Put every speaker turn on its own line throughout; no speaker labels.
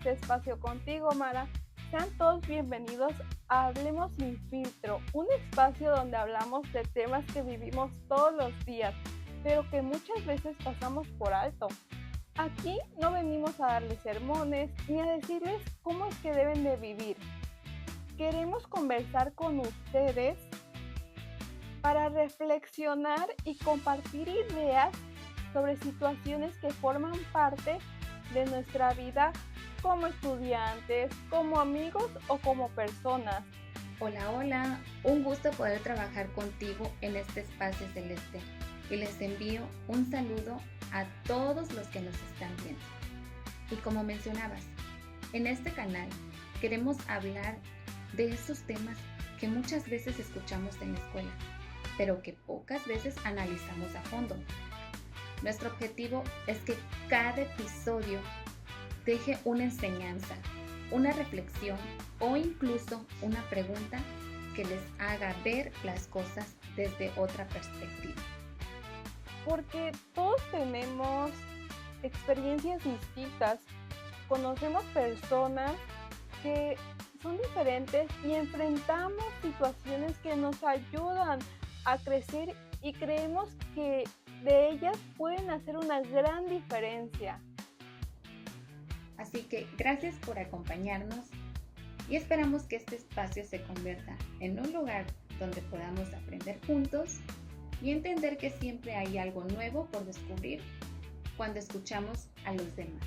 este espacio contigo, Mara. Sean todos bienvenidos a Hablemos sin filtro, un espacio donde hablamos de temas que vivimos todos los días, pero que muchas veces pasamos por alto. Aquí no venimos a darles sermones ni a decirles cómo es que deben de vivir. Queremos conversar con ustedes para reflexionar y compartir ideas sobre situaciones que forman parte de nuestra vida como estudiantes, como amigos o como personas.
Hola, hola, un gusto poder trabajar contigo en este espacio celeste y les envío un saludo a todos los que nos están viendo. Y como mencionabas, en este canal queremos hablar de esos temas que muchas veces escuchamos en la escuela, pero que pocas veces analizamos a fondo. Nuestro objetivo es que cada episodio deje una enseñanza, una reflexión o incluso una pregunta que les haga ver las cosas desde otra perspectiva.
Porque todos tenemos experiencias distintas, conocemos personas que son diferentes y enfrentamos situaciones que nos ayudan a crecer y creemos que de ellas pueden hacer una gran diferencia.
Así que gracias por acompañarnos y esperamos que este espacio se convierta en un lugar donde podamos aprender juntos y entender que siempre hay algo nuevo por descubrir cuando escuchamos a los demás.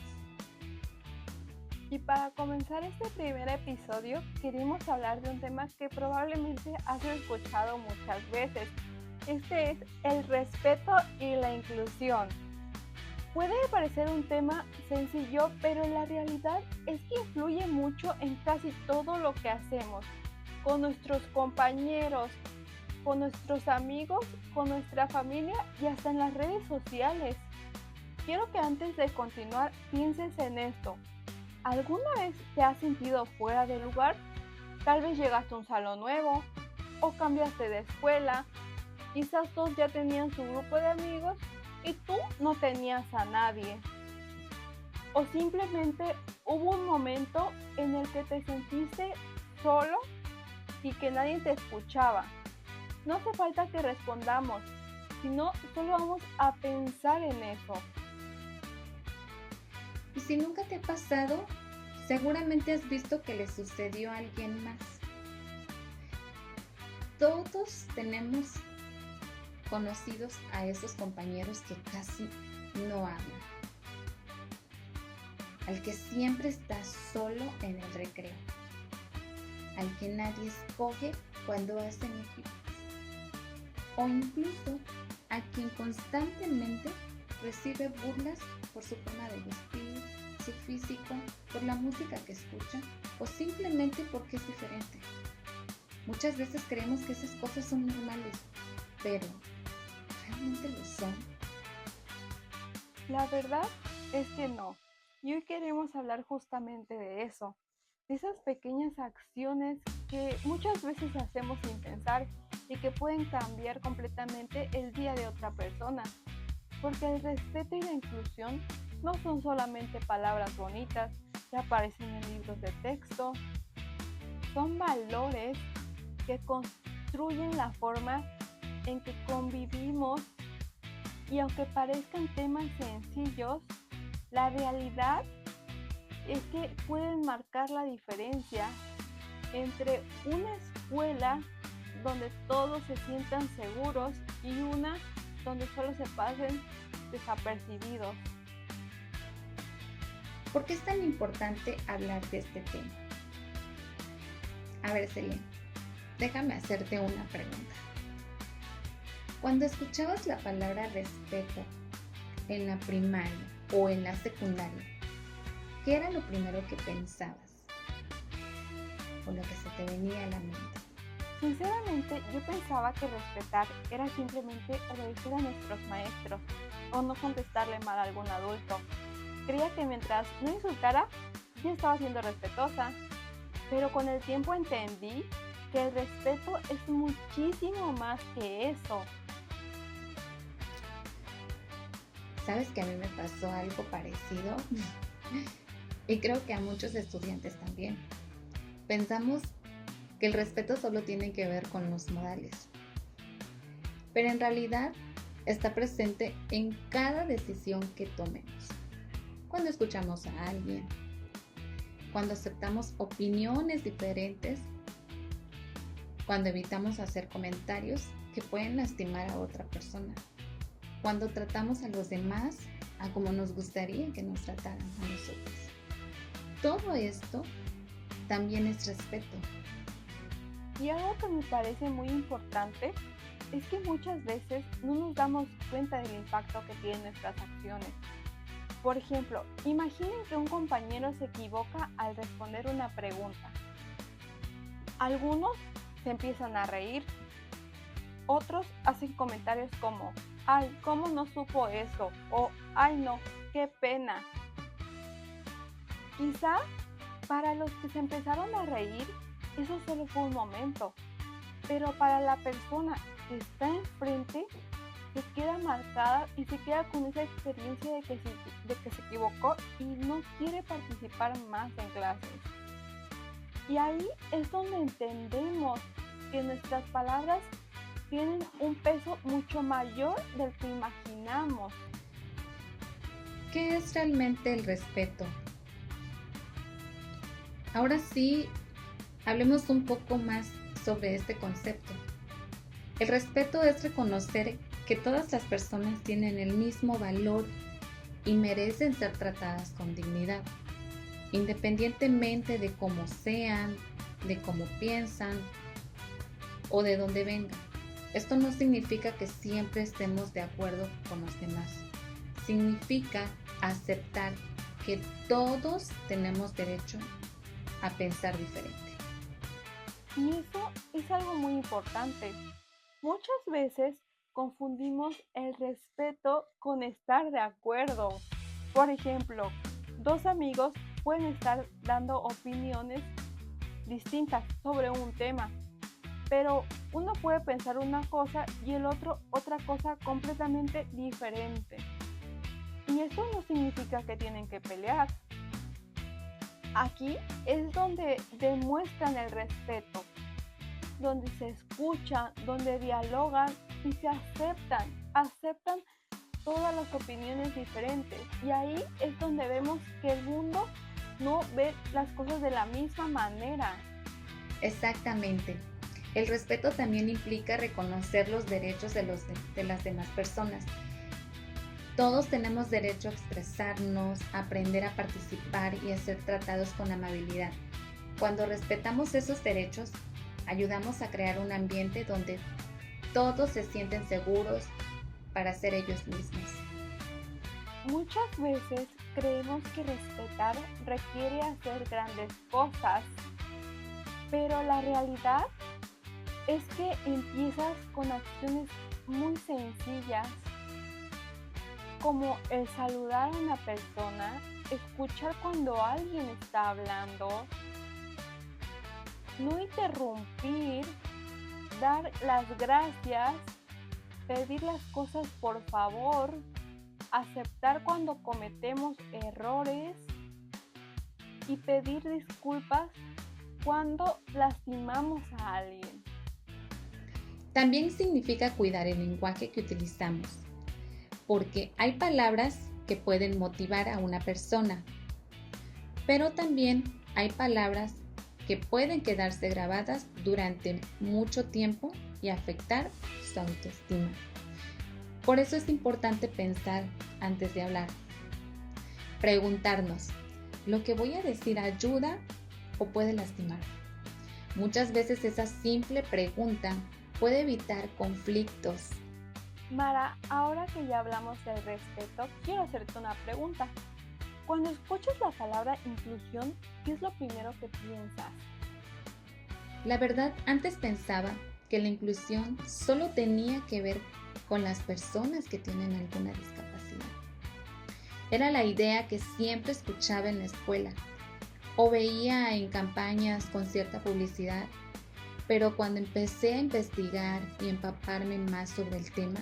Y para comenzar este primer episodio, queremos hablar de un tema que probablemente has escuchado muchas veces. Este es el respeto y la inclusión. Puede parecer un tema sencillo, pero la realidad es que influye mucho en casi todo lo que hacemos, con nuestros compañeros, con nuestros amigos, con nuestra familia y hasta en las redes sociales. Quiero que antes de continuar pienses en esto. ¿Alguna vez te has sentido fuera de lugar? Tal vez llegaste a un salón nuevo o cambiaste de escuela. Quizás todos ya tenían su grupo de amigos y tú no tenías a nadie. O simplemente hubo un momento en el que te sentiste solo y que nadie te escuchaba. No hace falta que respondamos, sino solo vamos a pensar en eso.
Y si nunca te ha pasado, seguramente has visto que le sucedió a alguien más. Todos tenemos conocidos a esos compañeros que casi no hablan, al que siempre está solo en el recreo, al que nadie escoge cuando hacen equipos, o incluso a quien constantemente recibe burlas por su forma de vestir, su físico, por la música que escucha o simplemente porque es diferente. Muchas veces creemos que esas cosas son normales, pero ¿realmente lo son?
La verdad es que no. Y hoy queremos hablar justamente de eso, de esas pequeñas acciones que muchas veces hacemos sin pensar y que pueden cambiar completamente el día de otra persona. Porque el respeto y la inclusión no son solamente palabras bonitas que aparecen en libros de texto, son valores que construyen la forma en que convivimos y aunque parezcan temas sencillos, la realidad es que pueden marcar la diferencia entre una escuela donde todos se sientan seguros y una donde solo se pasen desapercibidos.
¿Por qué es tan importante hablar de este tema? A ver, Celine, déjame hacerte una pregunta. Cuando escuchabas la palabra respeto en la primaria o en la secundaria, ¿qué era lo primero que pensabas? O lo que se te venía a la mente.
Sinceramente, yo pensaba que respetar era simplemente obedecer a nuestros maestros o no contestarle mal a algún adulto. Creía que mientras no insultara, ya estaba siendo respetuosa. Pero con el tiempo entendí que el respeto es muchísimo más que eso.
¿Sabes que a mí me pasó algo parecido? y creo que a muchos estudiantes también. Pensamos que el respeto solo tiene que ver con los modales, pero en realidad está presente en cada decisión que tomemos. Cuando escuchamos a alguien, cuando aceptamos opiniones diferentes, cuando evitamos hacer comentarios que pueden lastimar a otra persona, cuando tratamos a los demás a como nos gustaría que nos trataran a nosotros. Todo esto también es respeto.
Y algo que me parece muy importante es que muchas veces no nos damos cuenta del impacto que tienen nuestras acciones. Por ejemplo, imaginen que un compañero se equivoca al responder una pregunta. Algunos se empiezan a reír, otros hacen comentarios como ¡ay, cómo no supo eso! O ¡ay no, qué pena! Quizá para los que se empezaron a reír, eso solo fue un momento, pero para la persona que está enfrente, se queda marcada y se queda con esa experiencia de que se equivocó y no quiere participar más en clases. Y ahí es donde entendemos que nuestras palabras tienen un peso mucho mayor del que imaginamos.
¿Qué es realmente el respeto? Ahora sí, hablemos un poco más sobre este concepto. El respeto es reconocer que todas las personas tienen el mismo valor y merecen ser tratadas con dignidad, independientemente de cómo sean, de cómo piensan o de dónde vengan. Esto no significa que siempre estemos de acuerdo con los demás. Significa aceptar que todos tenemos derecho a pensar diferente.
Y eso es algo muy importante. Muchas veces confundimos el respeto con estar de acuerdo. Por ejemplo, dos amigos pueden estar dando opiniones distintas sobre un tema, pero uno puede pensar una cosa y el otro otra cosa completamente diferente. Y eso no significa que tienen que pelear. Aquí es donde demuestran el respeto, donde se escuchan, donde dialogan y se aceptan todas las opiniones diferentes. Y ahí es donde vemos que el mundo no ve las cosas de la misma manera.
Exactamente. El respeto también implica reconocer los derechos de las demás personas. Todos tenemos derecho a expresarnos, a aprender a participar y a ser tratados con amabilidad. Cuando respetamos esos derechos, ayudamos a crear un ambiente donde todos se sienten seguros para ser ellos mismos.
Muchas veces creemos que respetar requiere hacer grandes cosas, pero la realidad es que empiezas con acciones muy sencillas, como el saludar a una persona, escuchar cuando alguien está hablando, no interrumpir, dar las gracias, pedir las cosas por favor, aceptar cuando cometemos errores y pedir disculpas cuando lastimamos a alguien.
También significa cuidar el lenguaje que utilizamos, porque hay palabras que pueden motivar a una persona, pero también hay palabras que pueden quedarse grabadas durante mucho tiempo y afectar su autoestima. Por eso es importante pensar antes de hablar. Preguntarnos, ¿lo que voy a decir ayuda o puede lastimar? Muchas veces esa simple pregunta puede evitar conflictos.
Mara, ahora que ya hablamos del respeto, quiero hacerte una pregunta. Cuando escuchas la palabra inclusión, ¿qué es lo primero que piensas?
La verdad, antes pensaba que la inclusión solo tenía que ver con las personas que tienen alguna discapacidad. Era la idea que siempre escuchaba en la escuela o veía en campañas con cierta publicidad, pero cuando empecé a investigar y empaparme más sobre el tema,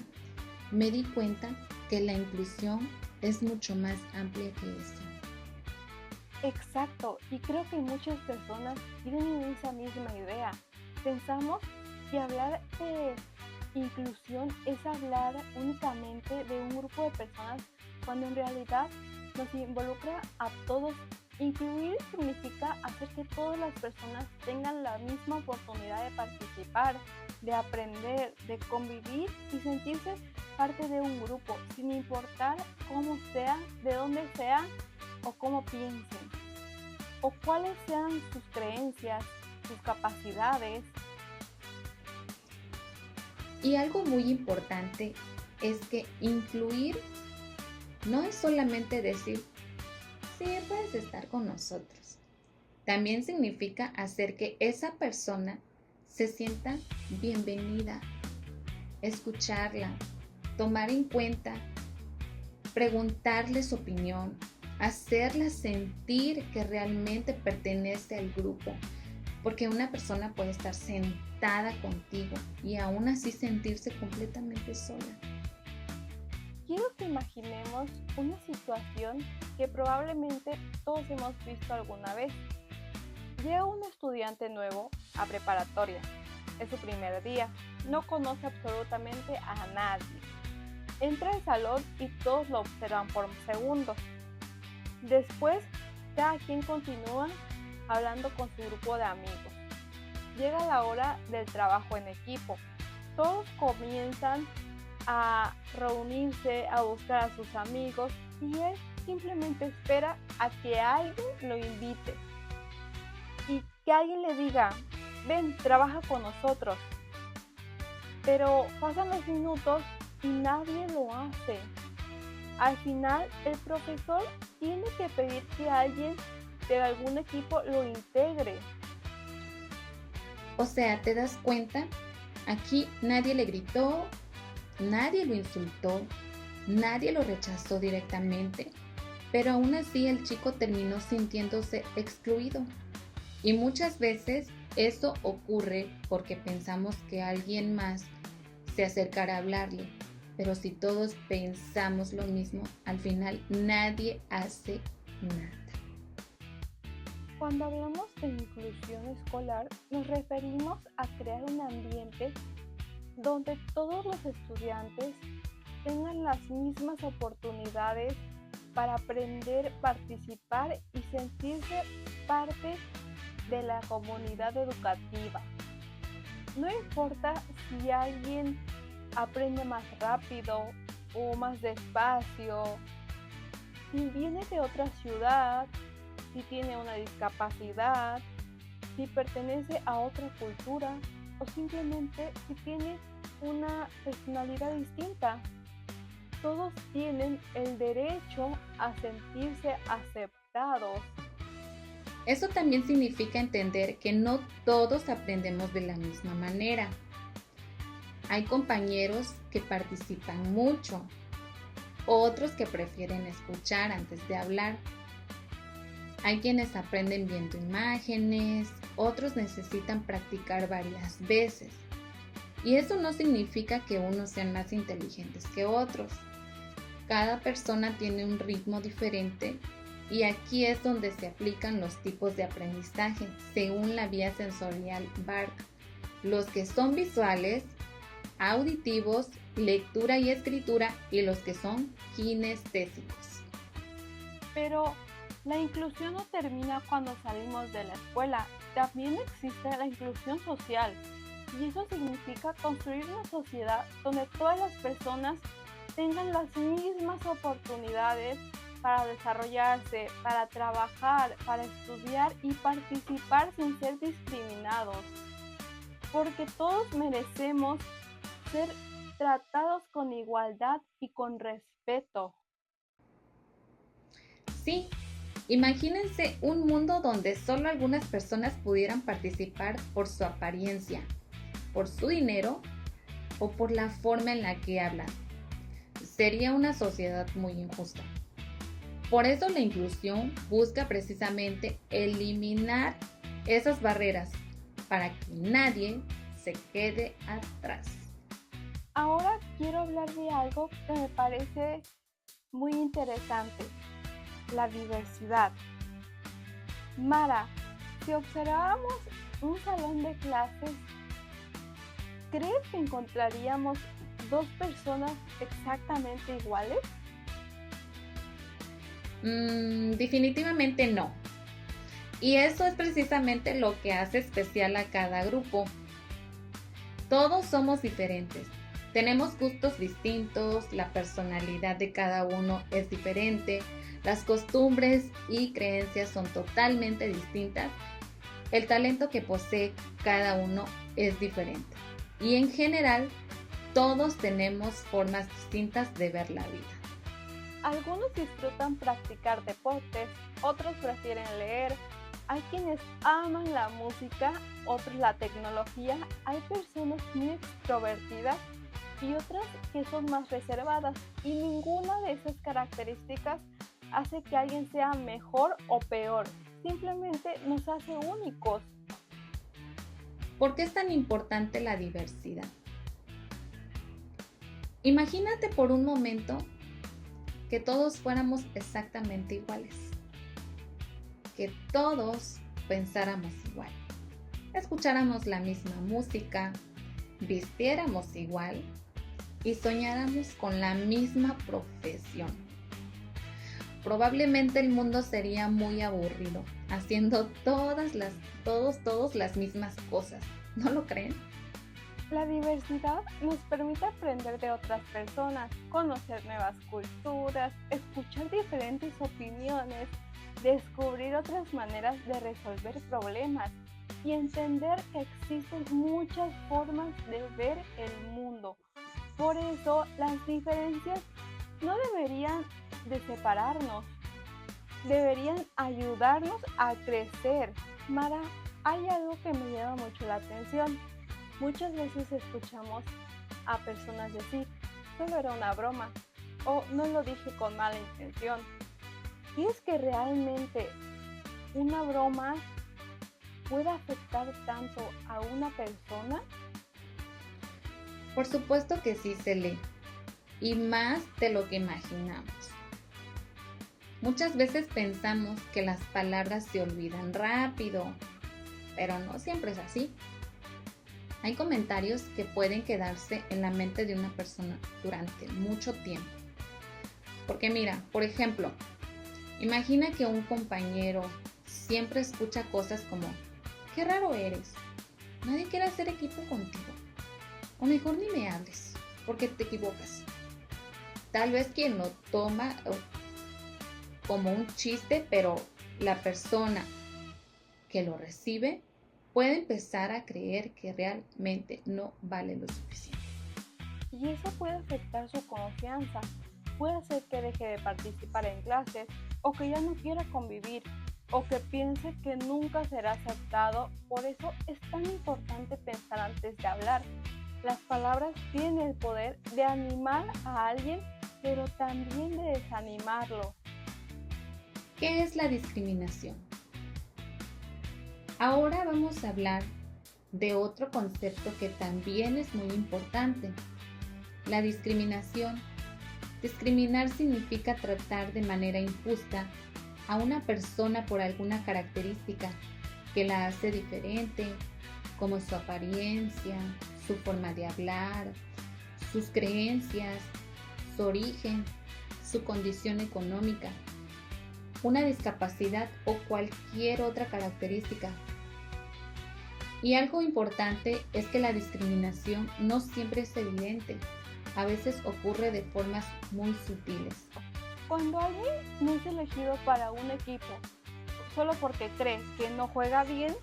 me di cuenta que la inclusión es mucho más amplia que eso.
Exacto, y creo que muchas personas tienen esa misma idea. Pensamos que hablar de inclusión es hablar únicamente de un grupo de personas cuando en realidad nos involucra a todos. Incluir significa hacer que todas las personas tengan la misma oportunidad de participar, de aprender, de convivir y sentirse parte de un grupo, sin importar cómo sean, de dónde sean o cómo piensen, o cuáles sean sus creencias, sus capacidades.
Y algo muy importante es que incluir no es solamente decir, sí, puedes estar con nosotros. También significa hacer que esa persona se sienta bienvenida, escucharla, tomar en cuenta, preguntarle su opinión, hacerla sentir que realmente pertenece al grupo, porque una persona puede estar sentada contigo y aún así sentirse completamente sola.
Quiero que imaginemos una situación que probablemente todos hemos visto alguna vez. Llega un estudiante nuevo a preparatoria. Es su primer día. No conoce absolutamente a nadie. Entra al salón y todos lo observan por segundos. Después, cada quien continúa hablando con su grupo de amigos. Llega la hora del trabajo en equipo. Todos comienzan a reunirse, a buscar a sus amigos y él simplemente espera a que alguien lo invite y que alguien le diga, ven, trabaja con nosotros. Pero pasan los minutos y nadie lo hace. Al final, el profesor tiene que pedir que alguien de algún equipo lo integre.
O sea, ¿te das cuenta? Aquí nadie le gritó, nadie lo insultó, nadie lo rechazó directamente, pero aún así el chico terminó sintiéndose excluido. Y muchas veces eso ocurre porque pensamos que alguien más se acercará a hablarle, pero si todos pensamos lo mismo, al final nadie hace nada.
Cuando hablamos de inclusión escolar, nos referimos a crear un ambiente donde todos los estudiantes tengan las mismas oportunidades para aprender, participar y sentirse parte de la comunidad educativa. No importa si alguien aprende más rápido o más despacio, si viene de otra ciudad, si tiene una discapacidad, si pertenece a otra cultura o simplemente si tiene una personalidad distinta. Todos tienen el derecho a sentirse aceptados.
Eso también significa entender que no todos aprendemos de la misma manera. Hay compañeros que participan mucho, otros que prefieren escuchar antes de hablar. Hay quienes aprenden viendo imágenes, otros necesitan practicar varias veces. Y eso no significa que unos sean más inteligentes que otros. Cada persona tiene un ritmo diferente y aquí es donde se aplican los tipos de aprendizaje según la vía sensorial BARC. Los que son visuales, auditivos, lectura y escritura y los que son kinestésicos.
Pero la inclusión no termina cuando salimos de la escuela, también existe la inclusión social y eso significa construir una sociedad donde todas las personas tengan las mismas oportunidades para desarrollarse, para trabajar, para estudiar y participar sin ser discriminados, porque todos merecemos ser tratados con igualdad y con respeto.
Sí, imagínense un mundo donde solo algunas personas pudieran participar por su apariencia, por su dinero o por la forma en la que hablan. Sería una sociedad muy injusta. Por eso la inclusión busca precisamente eliminar esas barreras para que nadie se quede atrás.
Ahora quiero hablar de algo que me parece muy interesante, la diversidad. Mara, si observáramos un salón de clases, ¿crees que encontraríamos dos personas exactamente iguales?
Definitivamente no. Y eso es precisamente lo que hace especial a cada grupo. Todos somos diferentes. Tenemos gustos distintos, la personalidad de cada uno es diferente, las costumbres y creencias son totalmente distintas. El talento que posee cada uno es diferente. Y en general, todos tenemos formas distintas de ver la vida.
Algunos disfrutan practicar deportes, otros prefieren leer, hay quienes aman la música, otros la tecnología, hay personas muy extrovertidas y otras que son más reservadas, y ninguna de esas características hace que alguien sea mejor o peor, simplemente nos hace únicos.
¿Por qué es tan importante la diversidad? Imagínate por un momento que todos fuéramos exactamente iguales, que todos pensáramos igual, escucháramos la misma música, vistiéramos igual y soñáramos con la misma profesión. Probablemente el mundo sería muy aburrido, haciendo todos las mismas cosas. ¿No lo creen?
La diversidad nos permite aprender de otras personas, conocer nuevas culturas, escuchar diferentes opiniones, descubrir otras maneras de resolver problemas y entender que existen muchas formas de ver el mundo. Por eso, las diferencias no deberían de separarnos, deberían ayudarnos a crecer. Mara, hay algo que me llama mucho la atención. Muchas veces escuchamos a personas decir, solo era una broma, o no lo dije con mala intención. ¿Y es que realmente una broma puede afectar tanto a una persona?
Por supuesto que sí, se lee, y más de lo que imaginamos. Muchas veces pensamos que las palabras se olvidan rápido, pero no siempre es así. Hay comentarios que pueden quedarse en la mente de una persona durante mucho tiempo. Porque mira, por ejemplo, imagina que un compañero siempre escucha cosas como, qué raro eres, nadie quiere hacer equipo contigo, o mejor ni me hables, porque te equivocas. Tal vez quien lo toma como un chiste, pero la persona que lo recibe puede empezar a creer que realmente no vale lo suficiente.
Y eso puede afectar su confianza, puede hacer que deje de participar en clases, o que ya no quiera convivir, o que piense que nunca será aceptado. Por eso es tan importante pensar antes de hablar. Las palabras tienen el poder de animar a alguien, pero también de desanimarlo.
¿Qué es la discriminación? Ahora vamos a hablar de otro concepto que también es muy importante, la discriminación. Discriminar significa tratar de manera injusta a una persona por alguna característica que la hace diferente, como su apariencia, su forma de hablar, sus creencias, su origen, su condición económica, una discapacidad o cualquier otra característica. Y algo importante es que la discriminación no siempre es evidente, a veces ocurre de formas muy sutiles.
Cuando alguien no es elegido para un equipo solo porque cree que no juega bien,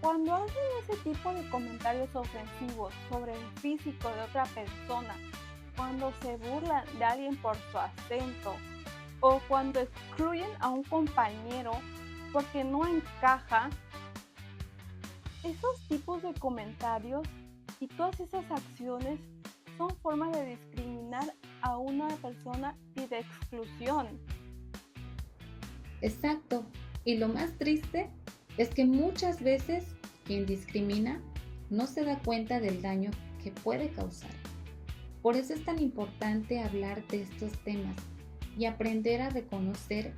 cuando hacen ese tipo de comentarios ofensivos sobre el físico de otra persona, cuando se burlan de alguien por su acento, o cuando excluyen a un compañero porque no encaja, esos tipos de comentarios y todas esas acciones son formas de discriminar a una persona y de exclusión.
Exacto. Y lo más triste es que muchas veces quien discrimina no se da cuenta del daño que puede causar. Por eso es tan importante hablar de estos temas y aprender a reconocer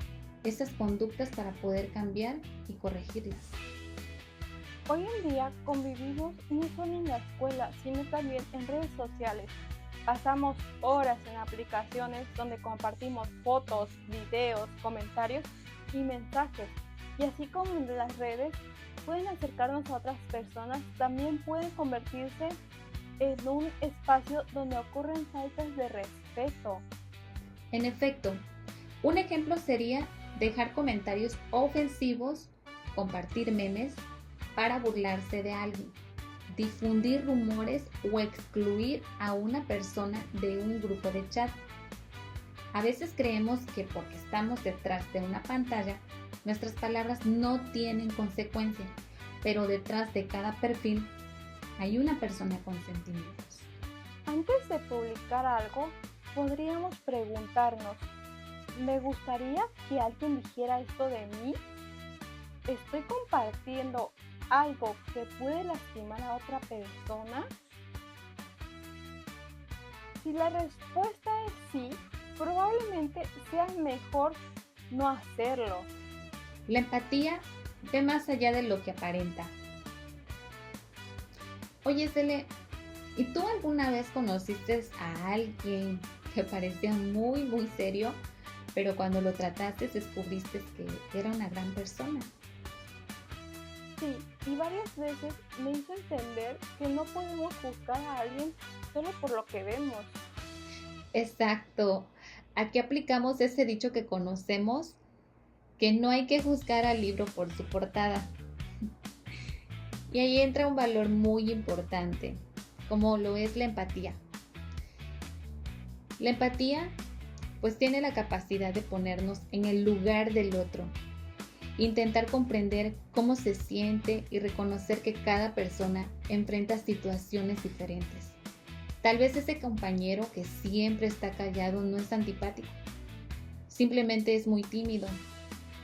esas conductas para poder cambiar y corregirlas.
Hoy en día convivimos no solo en la escuela, sino también en redes sociales. Pasamos horas en aplicaciones donde compartimos fotos, videos, comentarios y mensajes. Y así como en las redes pueden acercarnos a otras personas, también pueden convertirse en un espacio donde ocurren faltas de respeto.
En efecto, un ejemplo sería dejar comentarios ofensivos, compartir memes para burlarse de alguien, difundir rumores o excluir a una persona de un grupo de chat. A veces creemos que porque estamos detrás de una pantalla, nuestras palabras no tienen consecuencia, pero detrás de cada perfil hay una persona con sentimientos.
Antes de publicar algo, podríamos preguntarnos, ¿me gustaría que alguien dijera esto de mí? ¿Estoy compartiendo algo que puede lastimar a otra persona? Si la respuesta es sí, probablemente sea mejor no hacerlo.
La empatía ve más allá de lo que aparenta. Oye, Cele, ¿y tú alguna vez conociste a alguien que parecía muy serio, pero cuando lo trataste descubriste que era una gran persona?
Sí, y varias veces me hizo entender que no podemos juzgar a alguien solo por lo que vemos.
Exacto. Aquí aplicamos ese dicho que conocemos, que no hay que juzgar al libro por su portada. Y ahí entra un valor muy importante, como lo es la empatía. La empatía, pues tiene la capacidad de ponernos en el lugar del otro, intentar comprender cómo se siente y reconocer que cada persona enfrenta situaciones diferentes. Tal vez ese compañero que siempre está callado no es antipático, simplemente es muy tímido.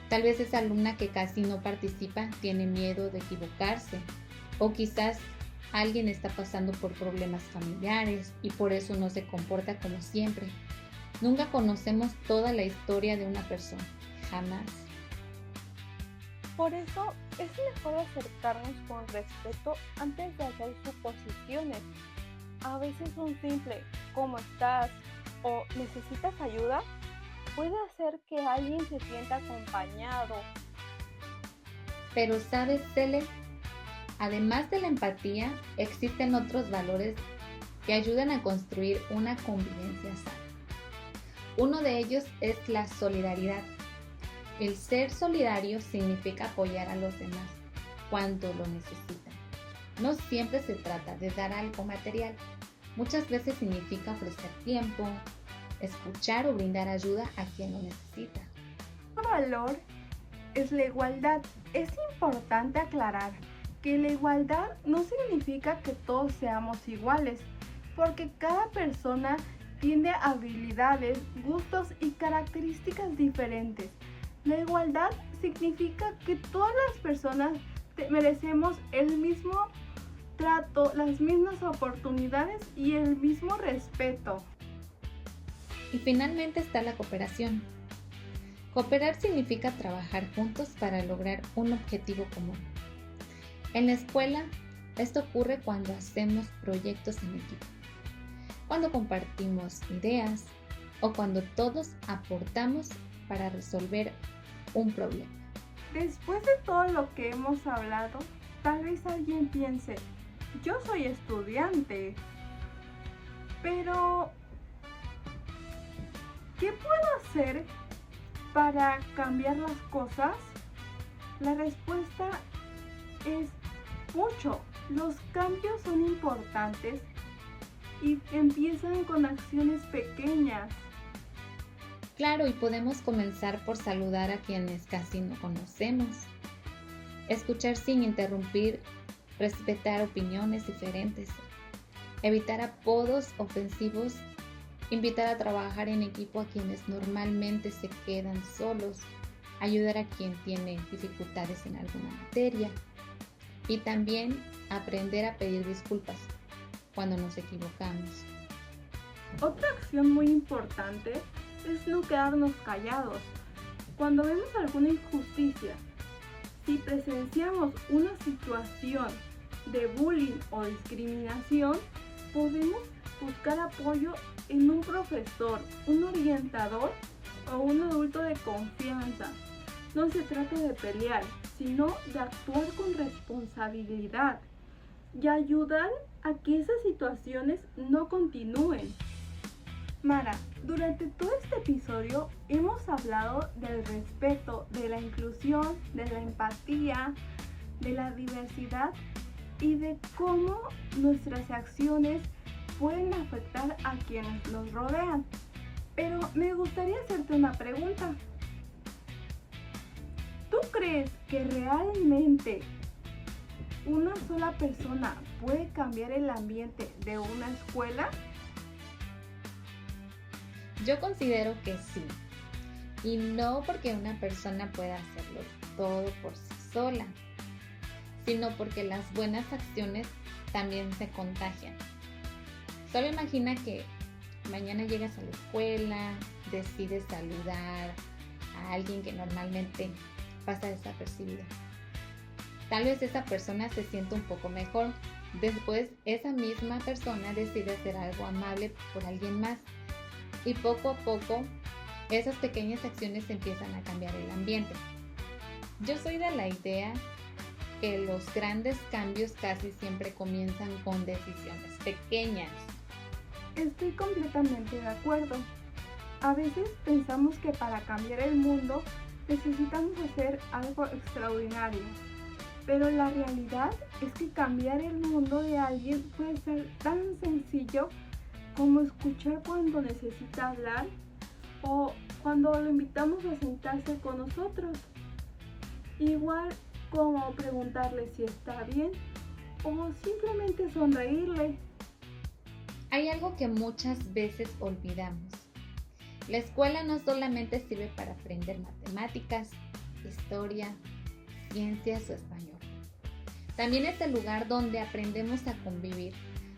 Tal vez esa alumna que casi no participa tiene miedo de equivocarse, o quizás alguien está pasando por problemas familiares y por eso no se comporta como siempre. Nunca conocemos toda la historia de una persona, jamás.
Por eso es mejor acercarnos con respeto antes de hacer suposiciones. A veces un simple ¿cómo estás? O ¿necesitas ayuda? Puede hacer que alguien se sienta acompañado.
Pero ¿sabes, Cele? Además de la empatía, existen otros valores que ayudan a construir una convivencia sana. Uno de ellos es la solidaridad. El ser solidario significa apoyar a los demás cuando lo necesitan. No siempre se trata de dar algo material. Muchas veces significa ofrecer tiempo, escuchar o brindar ayuda a quien lo necesita.
Otro valor es la igualdad. Es importante aclarar que la igualdad no significa que todos seamos iguales, porque cada persona tiene habilidades, gustos y características diferentes. La igualdad significa que todas las personas merecemos el mismo trato, las mismas oportunidades y el mismo respeto.
Y finalmente está la cooperación. Cooperar significa trabajar juntos para lograr un objetivo común. En la escuela, esto ocurre cuando hacemos proyectos en equipo, cuando compartimos ideas o cuando todos aportamos para resolver un problema.
Después de todo lo que hemos hablado, tal vez alguien piense, yo soy estudiante, pero ¿qué puedo hacer para cambiar las cosas? La respuesta es mucho. Los cambios son importantes y empiezan con acciones pequeñas.
Claro, y podemos comenzar por saludar a quienes casi no conocemos, escuchar sin interrumpir, respetar opiniones diferentes, evitar apodos ofensivos, invitar a trabajar en equipo a quienes normalmente se quedan solos, ayudar a quien tiene dificultades en alguna materia y también aprender a pedir disculpas cuando nos equivocamos.
Otra acción muy importante es no quedarnos callados. Cuando vemos alguna injusticia, si presenciamos una situación de bullying o discriminación, podemos buscar apoyo en un profesor, un orientador o un adulto de confianza. No se trata de pelear, sino de actuar con responsabilidad y ayudar a que esas situaciones no continúen. Mara, durante todo este episodio hemos hablado del respeto, de la inclusión, de la empatía, de la diversidad y de cómo nuestras acciones pueden afectar a quienes nos rodean. Pero me gustaría hacerte una pregunta. ¿Tú crees que realmente una sola persona puede cambiar el ambiente de una escuela?
Yo considero que sí, y no porque una persona pueda hacerlo todo por sí sola, sino porque las buenas acciones también se contagian. Solo imagina que mañana llegas a la escuela, decides saludar a alguien que normalmente pasa desapercibido. Tal vez esa persona se sienta un poco mejor. Después esa misma persona decide hacer algo amable por alguien más. Y poco a poco esas pequeñas acciones empiezan a cambiar el ambiente. Yo soy de la idea que los grandes cambios casi siempre comienzan con decisiones pequeñas.
Estoy completamente de acuerdo. A veces pensamos que para cambiar el mundo necesitamos hacer algo extraordinario, pero la realidad es que cambiar el mundo de alguien puede ser tan sencillo como escuchar cuando necesita hablar o cuando lo invitamos a sentarse con nosotros. Igual como preguntarle si está bien o simplemente sonreírle.
Hay algo que muchas veces olvidamos. La escuela no solamente sirve para aprender matemáticas, historia, ciencias o español. También es el lugar donde aprendemos a convivir,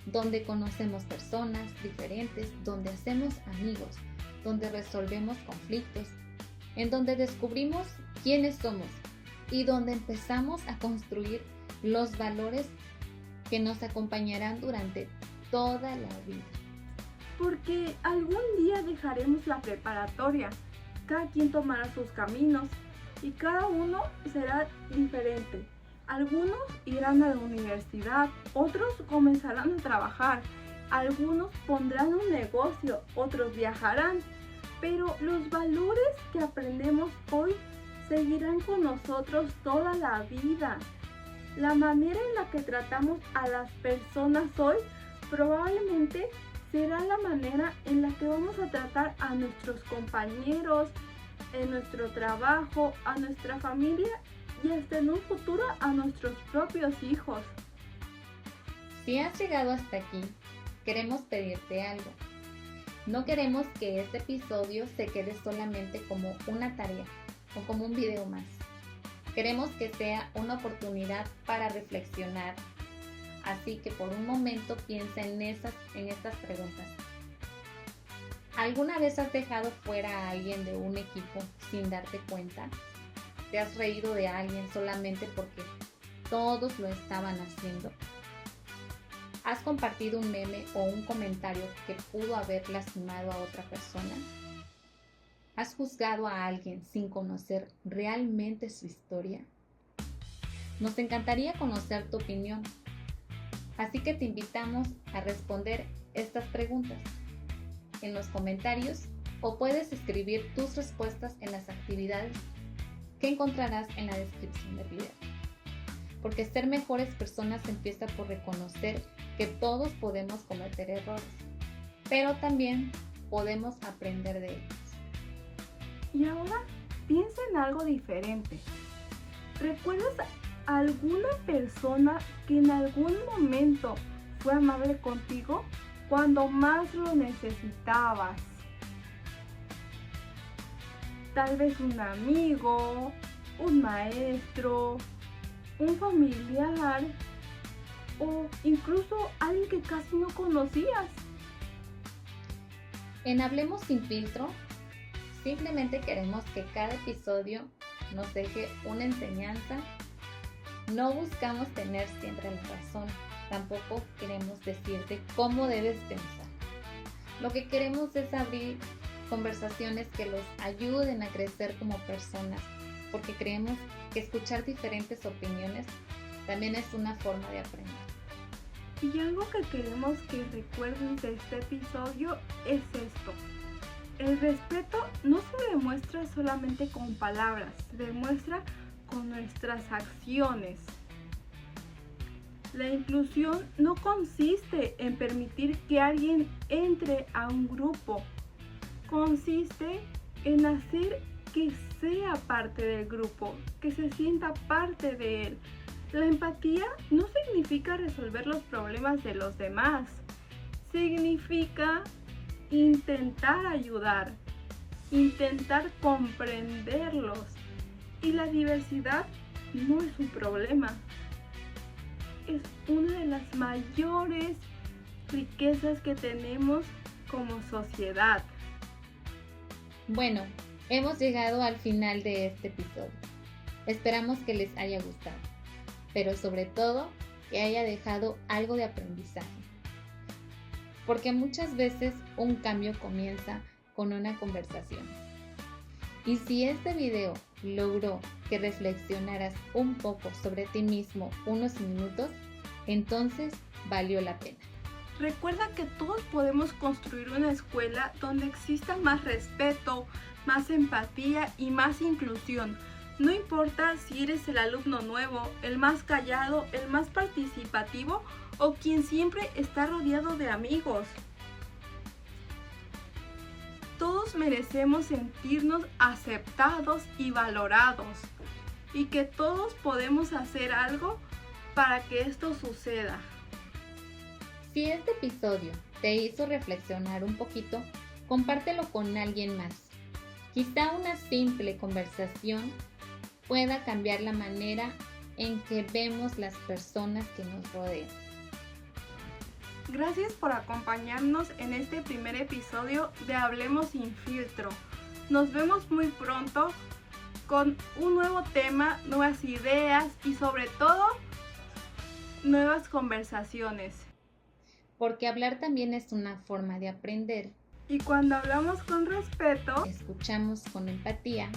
donde conocemos personas diferentes, donde hacemos amigos, donde resolvemos conflictos, en donde descubrimos quiénes somos y donde empezamos a construir los valores que nos acompañarán durante toda la vida.
Porque algún día dejaremos la preparatoria, cada quien tomará sus caminos y cada uno será diferente. Algunos irán a la universidad, otros comenzarán a trabajar, algunos pondrán un negocio, otros viajarán, pero los valores que aprendemos hoy seguirán con nosotros toda la vida. La manera en la que tratamos a las personas hoy probablemente será la manera en la que vamos a tratar a nuestros compañeros, en nuestro trabajo, a nuestra familia y hasta en un futuro a nuestros propios hijos.
Si has llegado hasta aquí, queremos pedirte algo. No queremos que este episodio se quede solamente como una tarea o como un video más. Queremos que sea una oportunidad para reflexionar. Así que por un momento piensa en estas preguntas. ¿Alguna vez has dejado fuera a alguien de un equipo sin darte cuenta? ¿Te has reído de alguien solamente porque todos lo estaban haciendo? ¿Has compartido un meme o un comentario que pudo haber lastimado a otra persona? ¿Has juzgado a alguien sin conocer realmente su historia? Nos encantaría conocer tu opinión. Así que te invitamos a responder estas preguntas en los comentarios o puedes escribir tus respuestas en las actividades que encontrarás en la descripción del video. Porque ser mejores personas empieza por reconocer que todos podemos cometer errores, pero también podemos aprender de ellos.
Y ahora piensa en algo diferente. ¿Recuerdas alguna persona que en algún momento fue amable contigo cuando más lo necesitabas? Tal vez un amigo, un maestro, un familiar o incluso alguien que casi no conocías.
En Hablemos sin filtro, Simplemente queremos que cada episodio nos deje una enseñanza. No buscamos tener siempre la razón, tampoco queremos decirte cómo debes pensar. Lo que queremos es abrir conversaciones que los ayuden a crecer como personas, porque creemos que escuchar diferentes opiniones también es una forma de aprender.
Y algo que queremos que recuerden de este episodio es esto. El respeto no se demuestra solamente con palabras, se demuestra con nuestras acciones. La inclusión no consiste en permitir que alguien entre a un grupo, consiste en hacer que sea parte del grupo, que se sienta parte de él. La empatía no significa resolver los problemas de los demás, significa intentar ayudar, intentar comprenderlos. Y la diversidad no es un problema, es una de las mayores riquezas que tenemos como sociedad.
Bueno, hemos llegado al final de este episodio. Esperamos que les haya gustado, pero sobre todo que haya dejado algo de aprendizaje. Porque muchas veces un cambio comienza con una conversación. Y si este video logró que reflexionaras un poco sobre ti mismo unos minutos, entonces valió la pena.
Recuerda que todos podemos construir una escuela donde exista más respeto, más empatía y más inclusión. No importa si eres el alumno nuevo, el más callado, el más participativo o quien siempre está rodeado de amigos. Todos merecemos sentirnos aceptados y valorados, y que todos podemos hacer algo para que esto suceda.
Si este episodio te hizo reflexionar un poquito, compártelo con alguien más. Quizá una simple conversación pueda cambiar la manera en que vemos las personas que nos rodean.
Gracias por acompañarnos en este primer episodio de Hablemos sin filtro. Nos vemos muy pronto con un nuevo tema, nuevas ideas y sobre todo nuevas conversaciones.
Porque hablar también es una forma de aprender.
Y cuando hablamos con respeto,
escuchamos con empatía,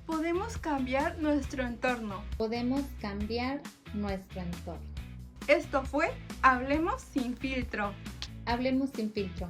podemos cambiar nuestro entorno.
Podemos cambiar nuestro entorno.
Esto fue Hablemos sin filtro.
Hablemos sin filtro.